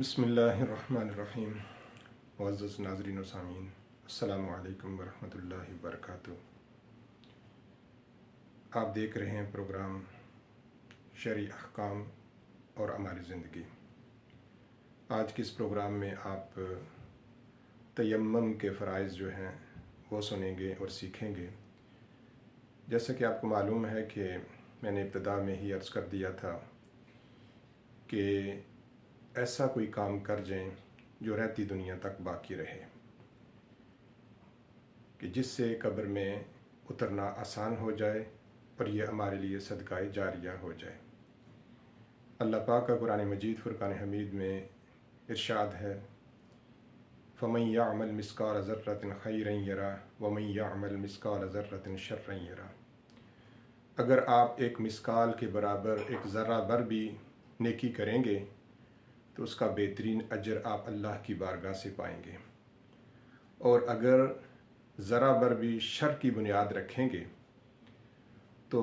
बिस्मिल्लाहिर्रहमानिर्रहीम। मुअज़्ज़ज़ नाज़रीन व सामीन, अस्सलामु अलैकुम वरहमतुल्लाहि वबरकातुहू। आप देख रहे हैं प्रोग्राम शरई अहकाम और हमारी ज़िंदगी। आज के इस प्रोग्राम में आप तयम्मुम के फ़राइज़ जो हैं वो सुनेंगे और सीखेंगे। जैसा कि आपको मालूम है कि मैंने इब्तिदा में ही अर्ज़ कर दिया था कि ऐसा कोई काम कर जाएं जो रहती दुनिया तक बाकी रहे, कि जिससे कब्र में उतरना आसान हो जाए और ये हमारे लिए सदकाए जारिया हो जाए। अल्लाह पाक का कुरान मजीद फुरकान हमीद में इरशाद है, फ़मन यअमल मिस्काल ज़र्रतिन खैरन यरा वमन यअमल मिस्काल ज़र्रतिन शर्रन यरा। अगर आप एक मिस्काल के बराबर एक ज़र्रा भर भी नेकी करेंगे तो उसका बेहतरीन अजर आप अल्लाह की बारगाह से पाएंगे, और अगर ज़रा भर भी शर की बुनियाद रखेंगे तो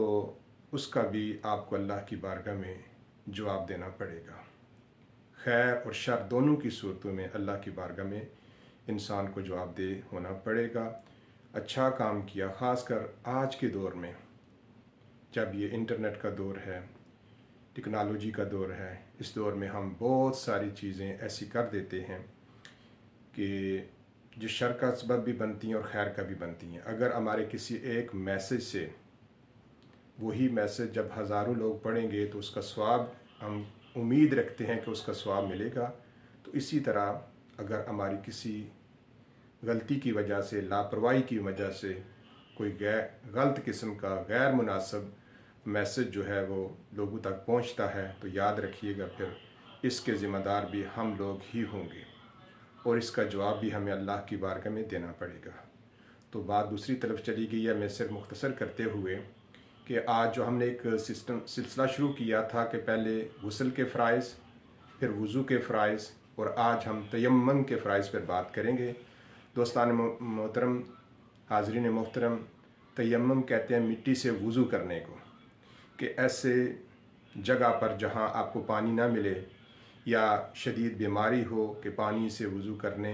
उसका भी आपको अल्लाह की बारगाह में जवाब देना पड़ेगा। खैर और शर दोनों की सूरतों में अल्लाह की बारगाह में इंसान को जवाबदेह होना पड़ेगा। अच्छा काम किया, ख़ासकर आज के दौर में जब ये इंटरनेट का दौर है, टेक्नोलॉजी का दौर है, इस दौर में हम बहुत सारी चीज़ें ऐसी कर देते हैं कि जो शर का सबब भी बनती हैं और खैर का भी बनती हैं। अगर हमारे किसी एक मैसेज से वही मैसेज जब हज़ारों लोग पढ़ेंगे तो उसका स्वाब हम उम्मीद रखते हैं कि उसका स्वाब मिलेगा, तो इसी तरह अगर हमारी किसी गलती की वजह से, लापरवाही की वजह से कोई गलत किस्म का गैर मुनासिब मैसेज जो है वो लोगों तक पहुंचता है तो याद रखिएगा फिर इसके ज़िम्मेदार भी हम लोग ही होंगे और इसका जवाब भी हमें अल्लाह की बारगाह में देना पड़ेगा। तो बात दूसरी तरफ चली गई है। मैं सिर्फ मुख्तसर करते हुए कि आज जो हमने एक सिलसिला शुरू किया था कि पहले गुस्ल के फ़राइज़, फिर वज़ू के फ़राइज़, और आज हम तयम्मुम के फ़राइज़ पर बात करेंगे। दोस्तान मोहतरम, हाज़रीन मोहतरम, तयम्मुम कहते हैं मिट्टी से वज़ू करने को, कि ऐसे जगह पर जहाँ आपको पानी ना मिले या शदीद बीमारी हो कि पानी से वज़ू करने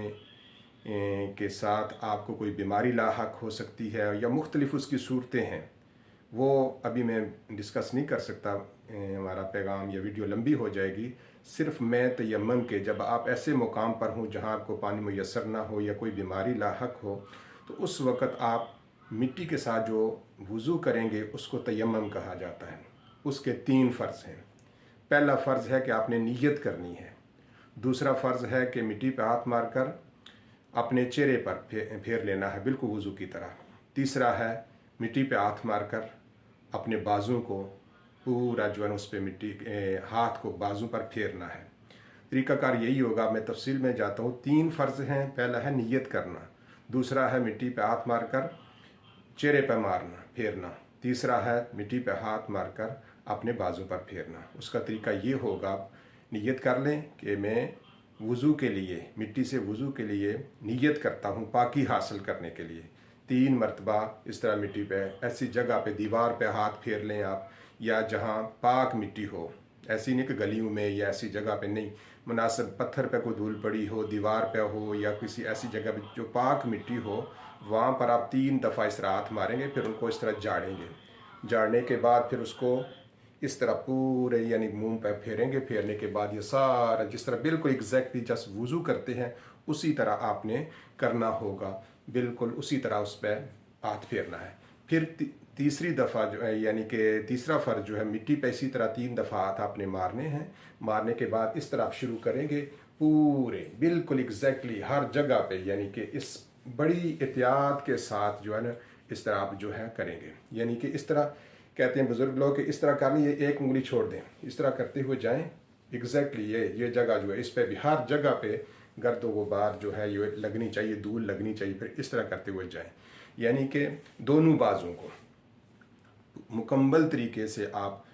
के साथ आपको कोई बीमारी लाहक हो सकती है या मुख्तलिफ़ उसकी सूरतें हैं, वो अभी मैं डिस्कस नहीं कर सकता। हमारा पैगाम या वीडियो लंबी हो जाएगी। सिर्फ मैं तयम्मुम के जब आप ऐसे मुकाम पर हों जहाँ आपको पानी मुयस्सर ना हो या कोई बीमारी लाहक हो, तो उस वक़्त आप मिट्टी के साथ जो वज़ू करेंगे उसको तयम्मुम कहा जाता है। उसके 3 फ़र्ज़ हैं। पहला फ़र्ज़ है कि आपने नीयत करनी है। दूसरा फ़र्ज़ है कि मिट्टी पे हाथ मारकर अपने चेहरे पर फेर लेना है, बिल्कुल वज़ू की तरह। तीसरा है मिट्टी पे हाथ मारकर अपने बाजुओं को पूरा जो है उस पर मिट्टी हाथ को बाजू पर फेरना है। तरीक़ाकार यही होगा। मैं तफसील में जाता हूँ। 3 फ़र्ज़ हैं। पहला है नीयत करना, दूसरा है मिट्टी पे हाथ मारकर चेहरे पर मारना फेरना, तीसरा है मिट्टी पे हाथ मारकर अपने बाजू पर फेरना। उसका तरीका ये होगा, नीयत कर लें कि मैं वज़ू के लिए, मिट्टी से वज़ू के लिए नीयत करता हूँ पाकी हासिल करने के लिए। 3 मरतबा इस तरह मिट्टी पे ऐसी जगह पे, दीवार पे हाथ फेर लें आप, या जहाँ पाक मिट्टी हो, ऐसी नहीं कि गलियों में या ऐसी जगह पे नहीं, मुनासिब पत्थर पे कोई धूल पड़ी हो, दीवार पे हो, या किसी ऐसी जगह पे जो पाक मिट्टी हो, वहाँ पर आप 3 दफ़ा इस तरह हाथ मारेंगे, फिर उनको इस तरह झाड़ेंगे। झाड़ने के बाद फिर उसको इस तरह पूरे यानी मुंह पर फेरेंगे। फेरने के बाद ये सारा जिस तरह बिल्कुल एग्जैक्टली जस्ट वज़ू करते हैं उसी तरह आपने करना होगा, बिल्कुल उसी तरह उस पर हाथ फेरना है। फिर तीसरी दफ़ा जो है, यानी कि तीसरा फ़र्ज़ जो है, मिट्टी पे इसी तरह 3 दफ़ा हाथ आपने मारने हैं। मारने के बाद इस तरह आप शुरू करेंगे पूरे बिल्कुल एग्जैक्टली हर जगह पे, यानी कि इस बड़ी एहतियात के साथ जो है ना इस तरह आप जो है करेंगे। यानी कि इस तरह कहते हैं बुज़ुर्ग लोग कि इस तरह कर लें, ये एक उंगली छोड़ दें, इस तरह करते हुए जाएं एग्जैक्टली ये जगह जो है इस पर भी हर जगह पे गर्द गुबार जो है ये लगनी चाहिए, धूल लगनी चाहिए। फिर इस तरह करते हुए जाएं, यानी कि दोनों बाजुओं को मुकम्मल तरीके से आप,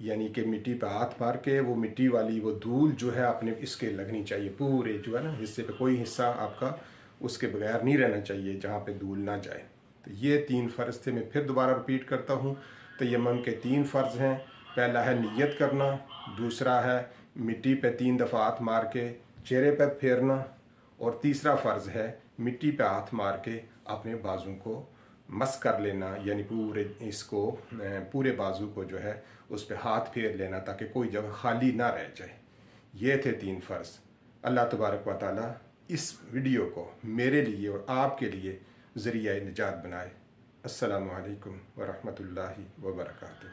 यानी कि मिट्टी पर हाथ मार के वो मिट्टी वाली वो धूल जो है अपने इसके लगनी चाहिए, पूरे जो है ना हिस्से पे, कोई हिस्सा आपका उसके बगैर नहीं रहना चाहिए जहाँ पे धूल ना जाए। तो ये 3 फ़र्ज़ थे। मैं फिर दोबारा रिपीट करता हूँ। तयम्मुम के 3 फ़र्ज़ हैं। पहला है नीयत करना, दूसरा है मिट्टी पे 3 दफ़ा हाथ मार के चेहरे पे फेरना, और तीसरा फ़र्ज़ है मिट्टी पे हाथ मार के अपने बाजू को मस कर लेना, यानी पूरे बाजू को जो है उस पर हाथ फेर लेना ताकि कोई जगह खाली ना रह जाए। ये थे 3 फ़र्ज़। अल्लाह तबारक व तआला इस वीडियो को मेरे लिए और आपके लिए ज़रिया निजात बनाए। अस्सलामु अलैकुम व रहमतुल्लाहि व बरकातुहू।